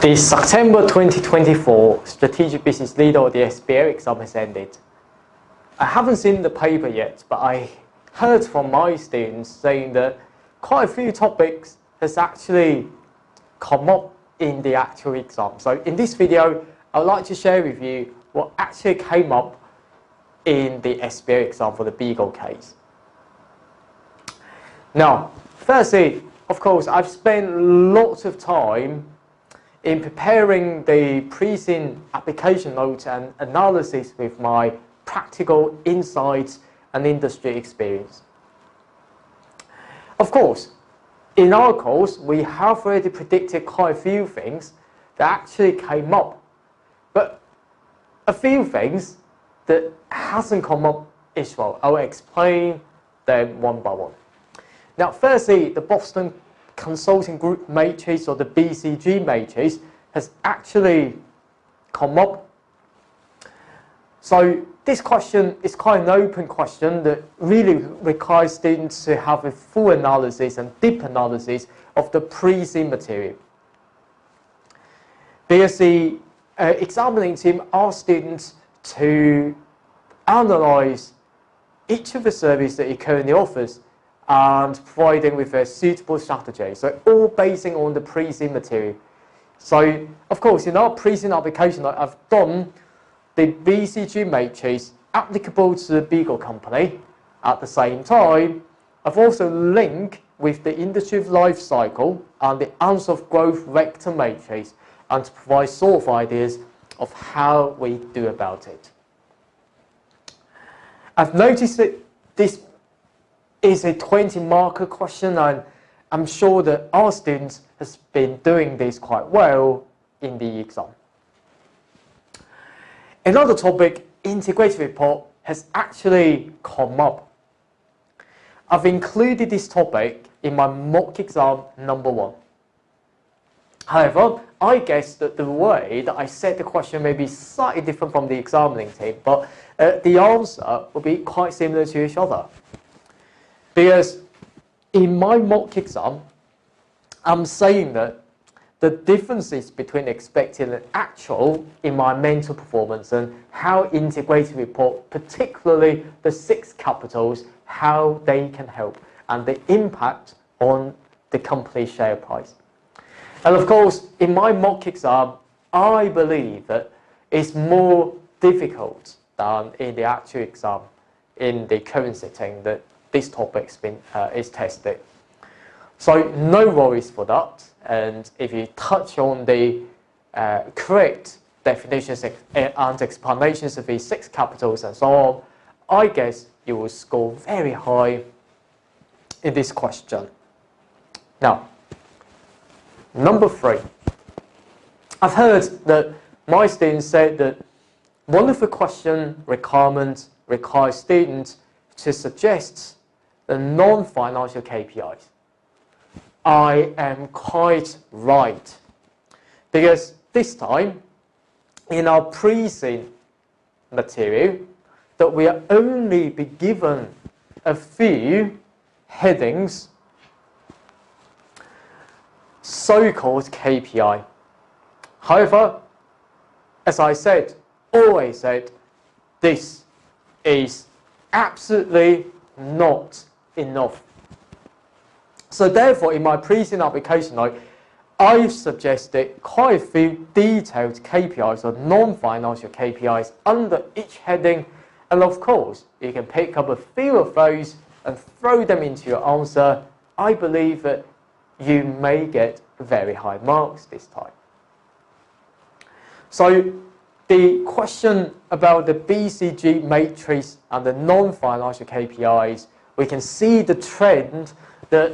The September 2024 Strategic Business Leader or the SBL exam has ended. I haven't seen the paper yet, but I heard from my students saying that quite a few topics has actually come up in the actual exam. So in this video, I would like to share with you what actually came up in the SBL exam for the Beagle case. Now, firstly, of course, I've spent lots of time in preparing the pre-seen application notes and analysis with my practical insights and industry experience. Of course, in our course, we have already predicted quite a few things that actually came up, but a few things that hasn't come up as well. I'll explain them one by one. Now, firstly, the Boston Consulting Group matrix or the BCG matrix has actually come up. So this question is quite an open question that really requires students to have a full analysis and deep analysis of the pre-seen material. Because the examining team asks students to analyse each of the services that it currently offers and providing with a suitable strategy. So all basing on the pre-seen material. So of course, in our pre-seen application, I've done the BCG matrix applicable to the Beagle company. At the same time, I've also linked with the industry life cycle and the ounce of growth vector matrix and to provide sort of ideas of how we do about it. I've noticed that this is a 20-marker question, and I'm sure that our students has been doing this quite well in the exam. Another topic, integrated report, has actually come up. I've included this topic in my mock exam number 1. However, I guess that the way that I set the question may be slightly different from the examining team, but the answer will be quite similar to each other. Because in my mock exam, I'm saying that the differences between expected and actual in my mental performance and how integrated report, particularly the 6 capitals, how they can help and the impact on the company's share price. And of course, in my mock exam, I believe that it's more difficult than in the actual exam in the current setting that this topic's been is tested. So no worries for that. And if you touch on the correct definitions and explanations of these 6 capitals and so on, I guess you will score very high in this question. Now, number 3. I've heard that my students said that one of the question requirements requires students to suggest the non-financial KPIs. I am quite right, because this time in our pre-seen material that we are only be given a few headings, so-called KPI. However, as I said, always said, this is absolutely not enough. So therefore, in my pre-seen application note, I've suggested quite a few detailed KPIs or non-financial KPIs under each heading, and of course, you can pick up a few of those and throw them into your answer. I believe that you may get very high marks this time. So the question about the BCG matrix and the non-financial KPIs, we can see the trend that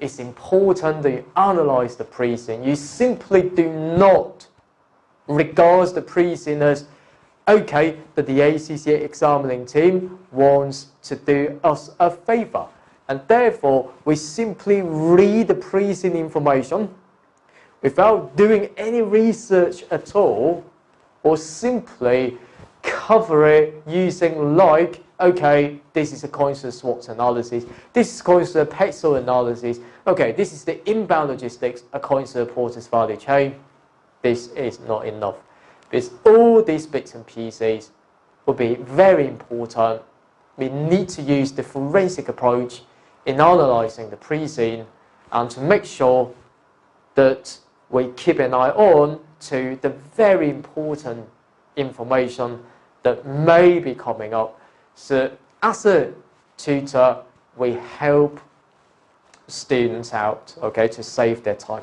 it's important that you analyse the pre-seen. You simply do not regard the pre-seen as, okay, that the ACCA examining team wants to do us a favour. And therefore, we simply read the pre-seen information without doing any research at all, or simply cover it using like, okay, this is according to the SWOT analysis, this is according to the PEXL analysis, okay, this is the inbound logistics according to the Porter's value chain. this is not enough. Because all these bits and pieces will be very important. We need to use the forensic approach in analysing the pre-scene and to make sure that we keep an eye on to the very important information that may be coming up. So as a tutor, we help students out, okay, to save their time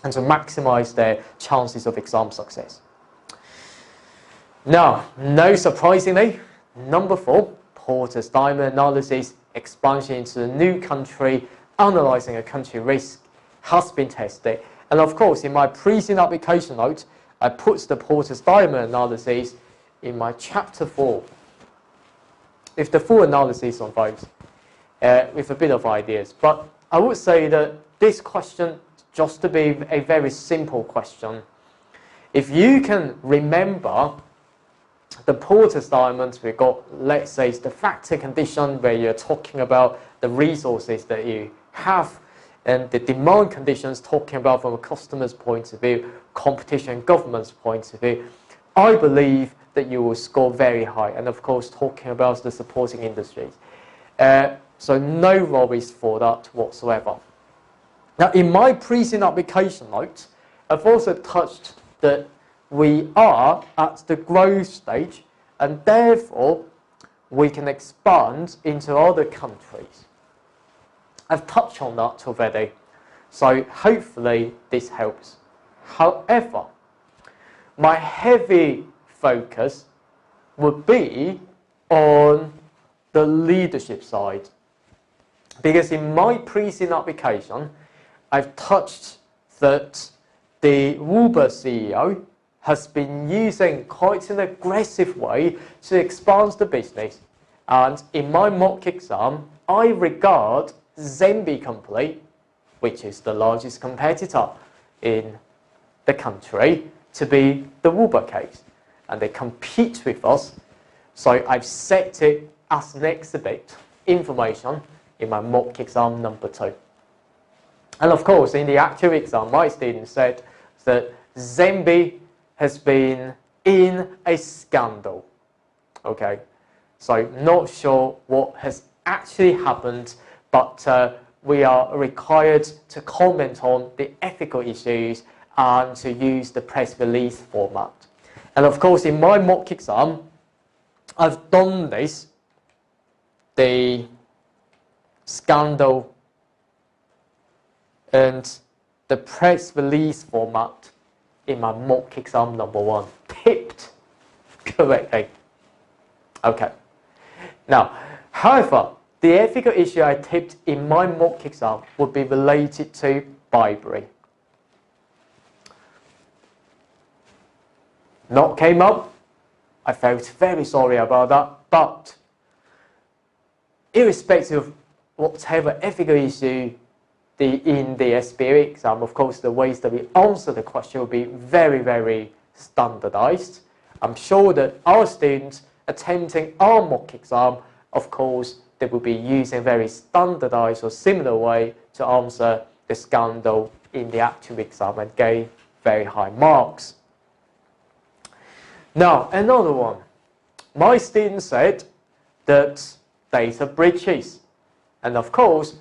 and to maximize their chances of exam success. Now, no surprisingly, number 4, Porter's diamond analysis, expansion into a new country, analyzing a country risk, has been tested. And of course, in my pre-scene application note, I put the Porter's diamond analysis in my chapter 4, with the full analysis on both, with a bit of ideas. But I would say that this question, just to be a very simple question, if you can remember the Porter's diamond, we got, let's say, it's the factor condition where you're talking about the resources that you have, and the demand conditions talking about from a customer's point of view, competition government's point of view. I believe that you will score very high, and of course talking about the supporting industries. So no worries for that whatsoever. Now in my pre-scene application note, I've also touched that we are at the growth stage, and therefore we can expand into other countries. I've touched on that already, so hopefully this helps. However, my heavy focus would be on the leadership side, because in my pre-scene application, I've touched that the Uber CEO has been using quite an aggressive way to expand the business. And in my mock exam, I regard Zenbi company, which is the largest competitor in the country, to be the Uber case. And they compete with us. So I've set it as an exhibit information in my mock exam number 2. And of course, in the actual exam, my students said that Zenbi has been in a scandal. Okay, so not sure what has actually happened, but we are required to comment on the ethical issues and to use the press release format. And of course, in my mock exam, I've done this, the scandal and the press release format in my mock exam number 1, tipped correctly. Okay. Now, however, the ethical issue I tipped in my mock exam would be related to bribery. Not came up. I felt very sorry about that, but irrespective of whatever ethical issue in the SBL exam, of course, the ways that we answer the question will be very, very standardized. I'm sure that our students attempting our mock exam, of course, they will be using a very standardized or similar way to answer the scandal in the actual exam and gain very high marks. Now, another one. My students said that data breaches. And of course,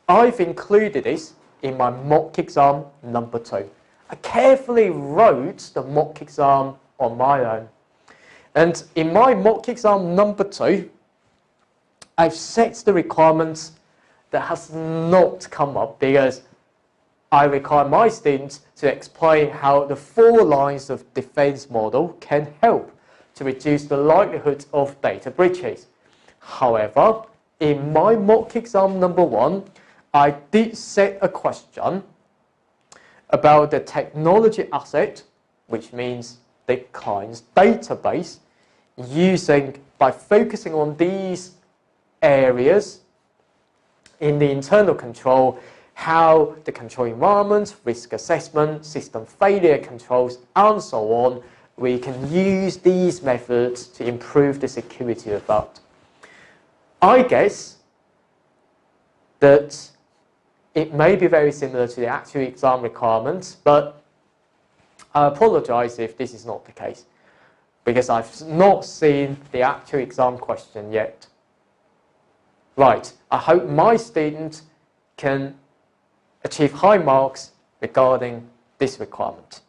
I've included this in my mock exam number 2. I carefully wrote the mock exam on my own. And in my mock exam number 2, I've set the requirements that has not come up, because I require my students to explain how the 4 lines of defense model can help to reduce the likelihood of data breaches. However, in my mock exam number 1, I did set a question about the technology asset, which means the client's database, by focusing on these areas in the internal control, how the control environment, risk assessment, system failure controls, and so on, we can use these methods to improve the security of that. I guess that it may be very similar to the actual exam requirements, but I apologize if this is not the case, because I've not seen the actual exam question yet. Right, I hope my student can achieve high marks regarding this requirement.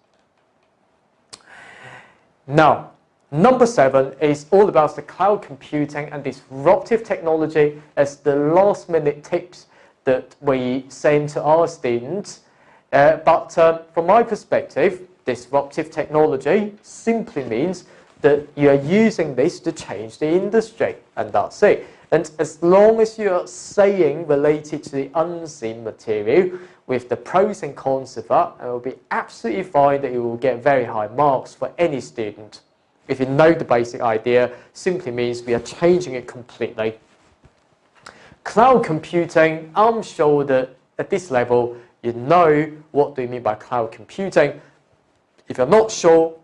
Now, number 7 is all about the cloud computing and disruptive technology as the last minute tips that we send to our students. But from my perspective, disruptive technology simply means that you are using this to change the industry, and that's it. And as long as you are saying related to the unseen material with the pros and cons of that, it will be absolutely fine that you will get very high marks for any student. If you know the basic idea, simply means we are changing it completely. Cloud computing, I'm sure that at this level, you know what do you mean by cloud computing. If you're not sure,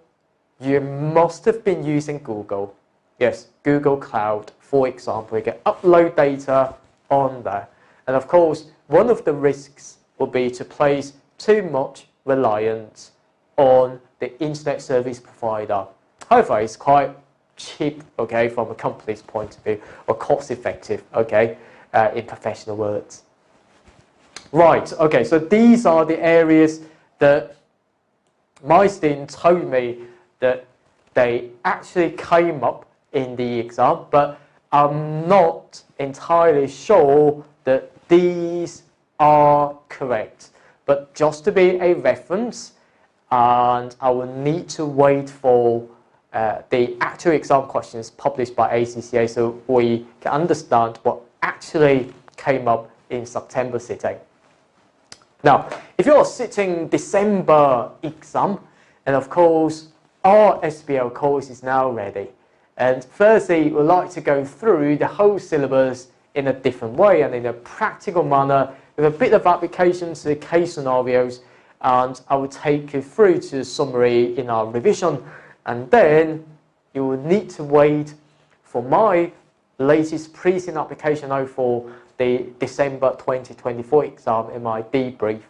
you must have been using Google. Yes, Google Cloud, for example, you can upload data on there. And of course, one of the risks will be to place too much reliance on the internet service provider. However, it's quite cheap, okay, from a company's point of view, or cost effective, okay, in professional words. Right, okay, so these are the areas that my students told me that they actually came up in the exam, but I'm not entirely sure that these are correct. But just to be a reference, and I will need to wait for the actual exam questions published by ACCA so we can understand what actually came up in September sitting. Now, if you're sitting December exam, and of course our SBL course is now ready. And firstly, we'd like to go through the whole syllabus in a different way and in a practical manner with a bit of application to the case scenarios, and I will take you through to the summary in our revision, and then you will need to wait for my latest pre-seen application note for the December 2024 exam in my debrief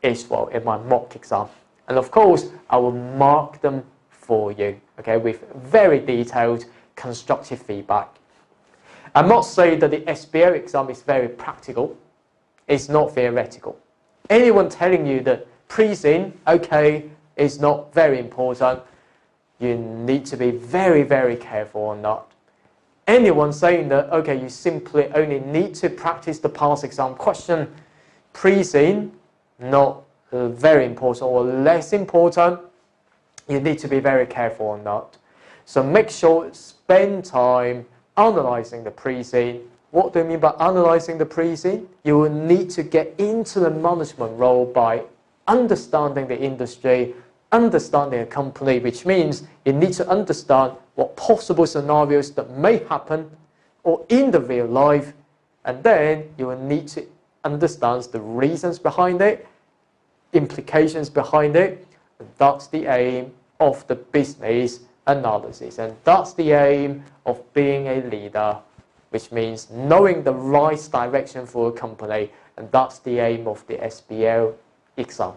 as well, in my mock exam. And of course, I will mark them for you, okay, with very detailed constructive feedback. I must say that the SBL exam is very practical. It's not theoretical. Anyone telling you that pre-seen, okay, is not very important, you need to be very, very careful on that. Anyone saying that, okay, you simply only need to practice the past exam question, pre-seen, not very important or less important, you need to be very careful on that. So make sure, spend time analysing the pre-seen. What do you mean by analysing the pre-seen? You will need to get into the management role by understanding the industry, understanding a company, which means you need to understand what possible scenarios that may happen or in the real life, and then you will need to understand the reasons behind it, implications behind it. And that's the aim of the business analysis, and that's the aim of being a leader, which means knowing the right direction for a company, and that's the aim of the SBL exam.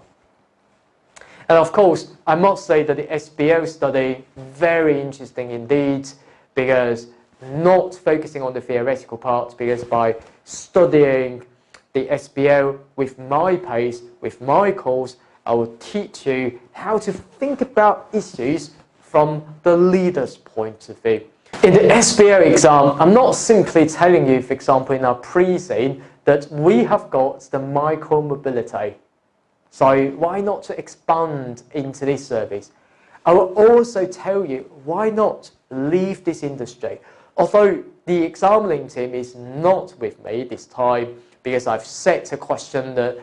And of course, I must say that the SBL study, very interesting indeed, because not focusing on the theoretical part, because by studying the SBL with my pace, with my course, I will teach you how to think about issues from the leader's point of view. In the SBL exam, I'm not simply telling you, for example, in our pre-seen, that we have got the micro-mobility. So why not to expand into this service? I will also tell you why not leave this industry. Although the examining team is not with me this time, because I've set a question that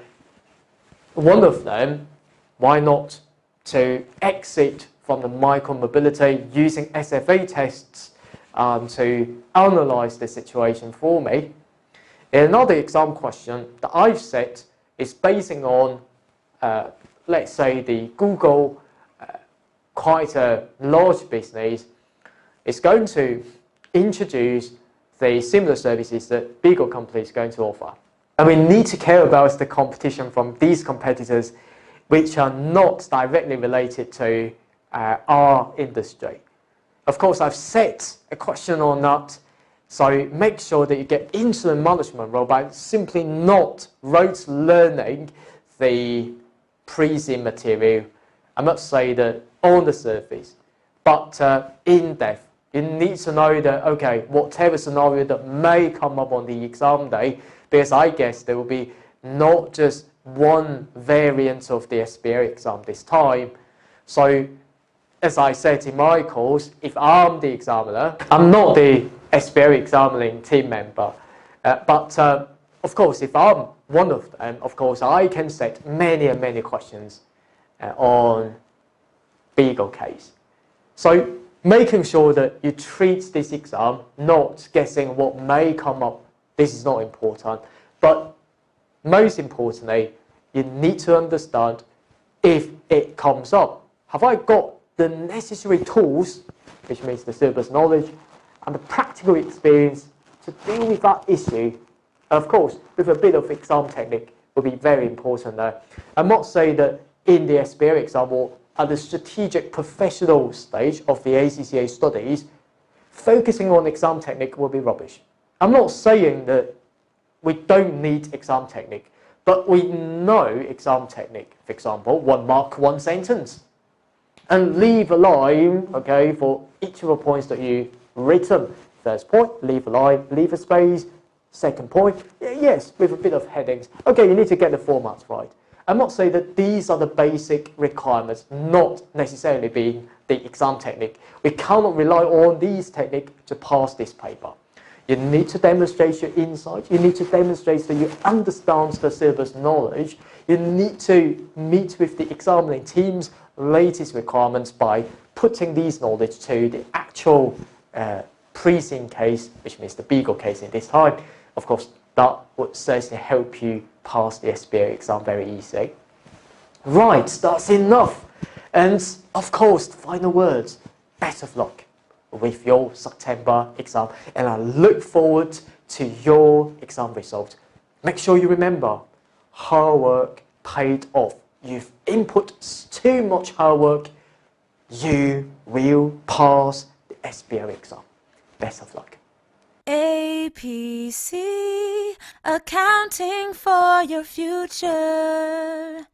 one of them, why not to exit from the micro-mobility using SFA tests to analyse the situation for me. Another exam question that I've set is basing on, let's say, the Google, quite a large business, is going to introduce the similar services that bigger companies are going to offer. And we need to care about the competition from these competitors which are not directly related to our industry. Of course, I've set a question on that, so make sure that you get into the management role by simply not rote learning the pre-sim material. I must say that on the surface, but in depth. You need to know that, okay, whatever scenario that may come up on the exam day, because I guess there will be not just one variant of the SBL exam this time. So, as I said in my course, if I'm the examiner, I'm not the SBL examining team member. But of course, if I'm one of them, of course, I can set many and many questions on Beagle case. So, making sure that you treat this exam, not guessing what may come up, this is not important. But most importantly, you need to understand if it comes up. Have I got the necessary tools, which means the syllabus knowledge, and the practical experience to deal with that issue? Of course, with a bit of exam technique will be very important there. I must say that in the SBL exam, or at the strategic professional stage of the ACCA studies, focusing on exam technique will be rubbish. I'm not saying that we don't need exam technique, but we know exam technique. For example, 1 mark, 1 sentence. And leave a line, okay, for each of the points that you've written. First point, leave a line, leave a space. Second point, yes, with a bit of headings. Okay, you need to get the formats right. I'm not saying that these are the basic requirements, not necessarily being the exam technique. We cannot rely on these techniques to pass this paper. You need to demonstrate your insight. You need to demonstrate that you understand the syllabus knowledge. You need to meet with the examining team's latest requirements by putting these knowledge to the actual pre-sim case, which means the Beagle case in this time. Of course, that would certainly help you pass the SBL exam very easily. Right, that's enough. And of course, final words, best of luck with your September exam. And I look forward to your exam result. Make sure you remember, hard work paid off. You've input too much hard work, you will pass the SBL exam. Best of luck. APC, accounting for your future.